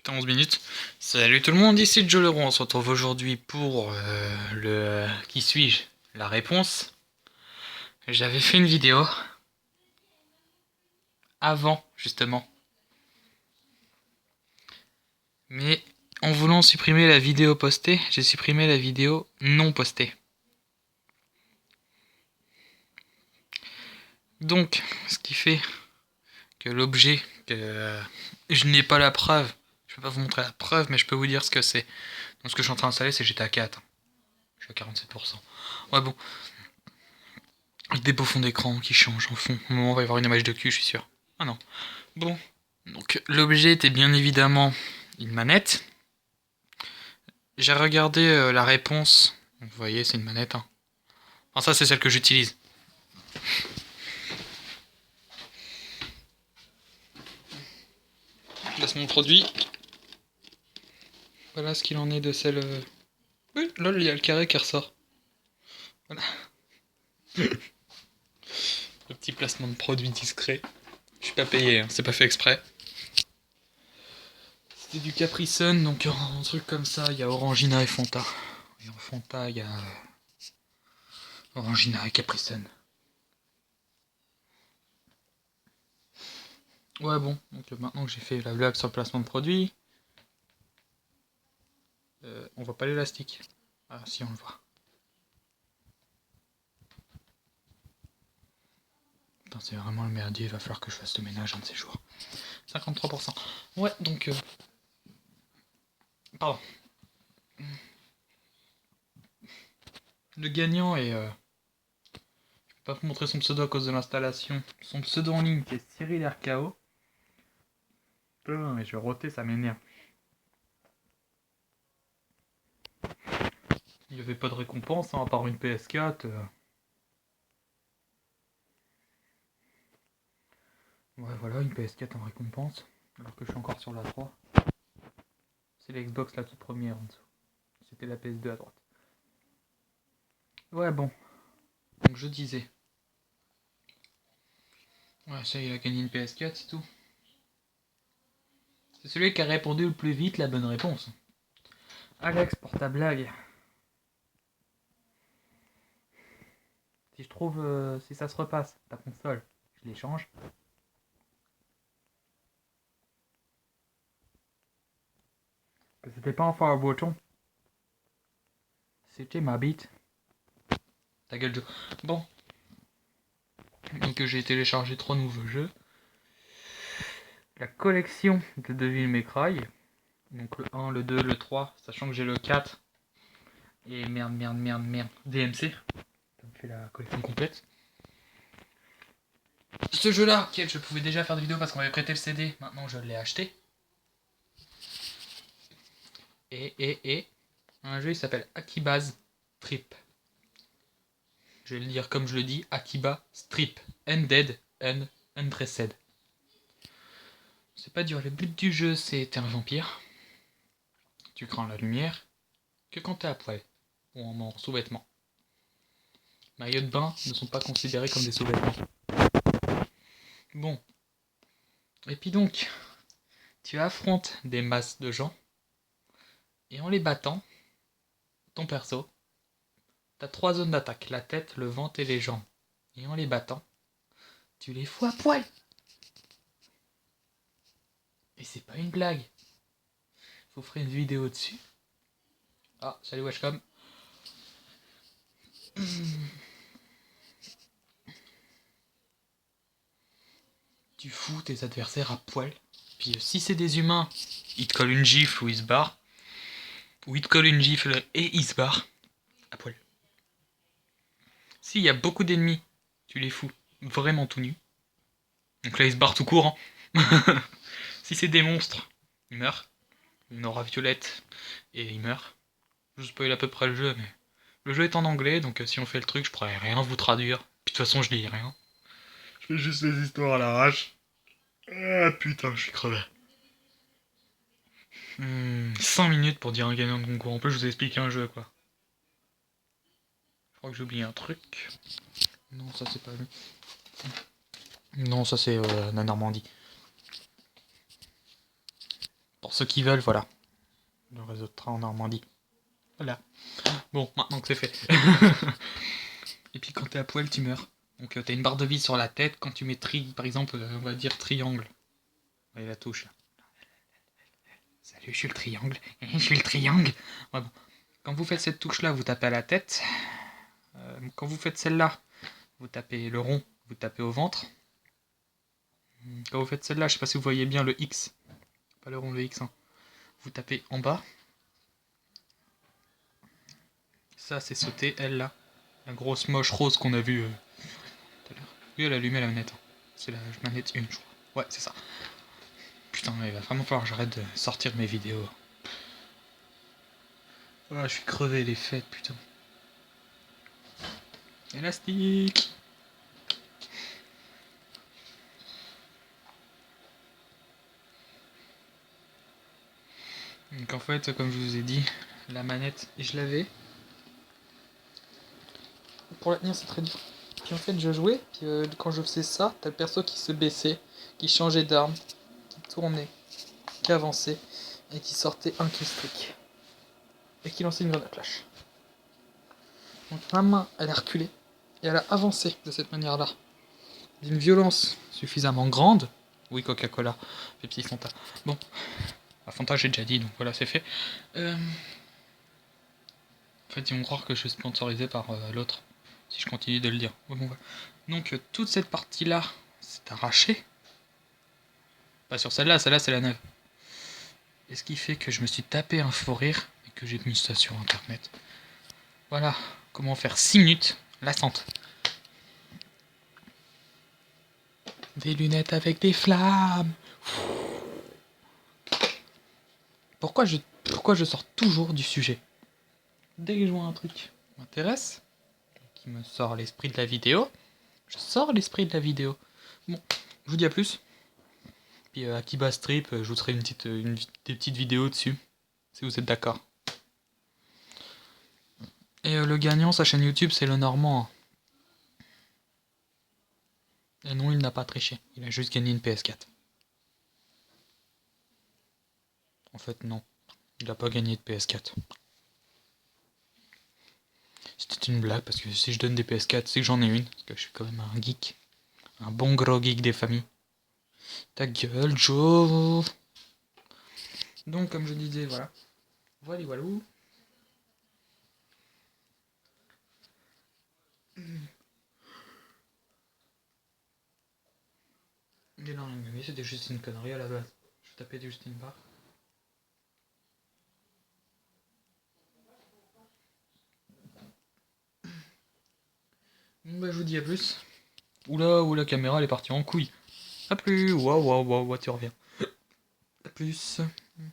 Putain, 11 minutes. Salut tout le monde, ici Joe Leroy. On se retrouve aujourd'hui pour le qui suis-je? La réponse. J'avais fait une vidéo avant, justement. Mais en voulant supprimer la vidéo postée, j'ai supprimé la vidéo non postée. Donc, ce qui fait que l'objet, que je n'ai pas la preuve, je peux pas vous montrer la preuve, mais je peux vous dire ce que c'est. Donc ce que je suis en train d'installer, c'est GTA 4. Je suis à 47%. Ouais bon, avec des beaux fonds d'écran qui changent en fond. Au moment où on va y avoir une image de cul, je suis sûr. Ah non. Bon. Donc l'objet était bien évidemment une manette. J'ai regardé la réponse. Vous voyez, c'est une manette. Hein. Enfin, ça, c'est celle que j'utilise. Placement de produit. Voilà ce qu'il en est de celle. Oui, là, il y a le carré qui ressort. Voilà. Le petit placement de produit discret. Je suis pas payé, hein, c'est pas fait exprès. C'était du Capri Sun, donc un truc comme ça, il y a Orangina et Fanta. Et en Fanta, il y a Orangina et Capri Sun. Ouais bon, donc maintenant que j'ai fait la blague sur le placement de produit, on voit pas l'élastique. Ah si, on le voit. Putain, c'est vraiment le merdier, il va falloir que je fasse le ménage un de ces jours. 53%. Ouais, donc... Pardon. Le gagnant est... Je peux pas vous montrer son pseudo à cause de l'installation. Son pseudo en ligne qui est Cyril RKO. Putain, mais je vais roter, ça m'énerve. Il n'y avait pas de récompense, hein, à part une PS4. Ouais, voilà, une PS4 en récompense. Alors que je suis encore sur la 3. C'est la Xbox la toute première en dessous. C'était la PS2 à droite. Ouais, bon. Donc je disais. Ouais, ça, il a gagné une PS4, c'est tout. C'est celui qui a répondu le plus vite la bonne réponse. Alex, pour ta blague. Si je trouve... si ça se repasse, ta console, je l'échange. C'était pas enfin un bouton. C'était ma bite. Ta gueule, Joe. Bon. Donc j'ai téléchargé 3 nouveaux jeux. La collection de Devil May Cry. Donc le 1, le 2, le 3. Sachant que j'ai le 4. Et merde. DMC. Ça me fait la collection complète. Ce jeu-là, auquel je pouvais déjà faire des vidéos parce qu'on m'avait prêté le CD. Maintenant je l'ai acheté. Et un jeu, il s'appelle Akiba's Strip. Je vais le dire comme je le dis, Akiba Strip. Undead and Undressed. C'est pas dur, le but du jeu c'est t'es un vampire. Tu crains la lumière que quand t'es à poil ou en sous-vêtements. Maillots de bain ne sont pas considérés comme des sous-vêtements. Bon. Et puis donc, tu affrontes des masses de gens et en les battant, ton perso, t'as 3 zones d'attaque, la tête, le ventre et les jambes. Et en les battant, tu les fous à poil. Et c'est pas une blague. Je vous ferai une vidéo dessus. Ah, salut Washcom. Tu fous tes adversaires à poil. Puis si c'est des humains, ils te collent une gifle ou ils se barrent. Ou ils te collent une gifle et ils se barrent. À poil. S'il y a beaucoup d'ennemis, tu les fous vraiment tout nus. Donc là ils se barrent tout court. Hein. Si c'est des monstres, ils meurent. Une aura violette et ils meurent. Je spoil à peu près le jeu, mais... Le jeu est en anglais, donc si on fait le truc, je pourrais rien vous traduire. Puis de toute façon, je lis rien. Je fais juste les histoires à l'arrache. Ah putain, je suis crevé. 5 minutes pour dire un gagnant de concours. En plus, je vous explique un jeu, quoi. Je crois que j'ai oublié un truc. Non, ça c'est pas lui. Non, ça c'est la Normandie. Pour ceux qui veulent, voilà. Le réseau de train en Normandie. Voilà. Bon, maintenant que c'est fait. Et puis quand t'es à poil, tu meurs. Donc t'as une barre de vie sur la tête. Quand tu mets par exemple, on va dire triangle. Et la touche là. Salut, je suis le triangle. Je suis le triangle. Ouais, bon. Quand vous faites cette touche là, vous tapez à la tête. Quand vous faites celle-là, vous tapez le rond, vous tapez au ventre. Quand vous faites celle-là, je sais pas si vous voyez bien le X. Pas le rond, le X. Hein. Vous tapez en bas. Ça, c'est sauter, elle là. La grosse moche rose qu'on a vue tout à l'heure. Oui, elle a allumé la manette. Hein. C'est la manette 1, je crois. Ouais, c'est ça. Putain, il va vraiment falloir que j'arrête de sortir mes vidéos. Ah, je suis crevé les fêtes, putain. Élastique. Donc en fait, comme je vous ai dit, la manette, je l'avais. Pour la tenir, c'est très dur. Puis en fait, je jouais, puis quand je faisais ça, t'as le perso qui se baissait, qui changeait d'arme, qui tournait, qui avançait, et qui sortait un kill streak. Et qui lançait une grenade flash. Donc ma main, elle a reculé, et elle a avancé de cette manière-là. D'une violence suffisamment grande. Oui, Coca-Cola, Pepsi, Fanta. Bon, la Fanta, j'ai déjà dit, donc voilà, c'est fait. En fait, ils vont croire que je suis sponsorisé par l'autre, si je continue de le dire. Bon, voilà. Donc, toute cette partie-là, c'est arraché. Pas sur celle-là c'est la neuve. Et ce qui fait que je me suis tapé un faux rire et que j'ai mis ça sur internet. Voilà, comment faire 6 minutes lassantes. Des lunettes avec des flammes. Pourquoi je sors toujours du sujet? Dès que je vois un truc qui m'intéresse, qui me sort l'esprit de la vidéo, je sors l'esprit de la vidéo. Bon, je vous dis à plus. Puis Akiba Strip, je vous ferai des petites vidéos dessus, si vous êtes d'accord. Et le gagnant, sa chaîne YouTube, c'est le Normand. Et non, il n'a pas triché. Il a juste gagné une PS4. En fait, non. Il n'a pas gagné de PS4. C'était une blague, parce que si je donne des PS4, c'est que j'en ai une. Parce que je suis quand même un geek. Un bon gros geek des familles. Ta gueule, Joe. Donc, comme je disais, voilà. Voilà, voilà. Mais non, mais c'était juste une connerie à la base. Je tapais juste une barre. Bah, je vous dis à plus. Oula, la caméra elle est partie en couille. A plus, waouh, tu reviens. A plus.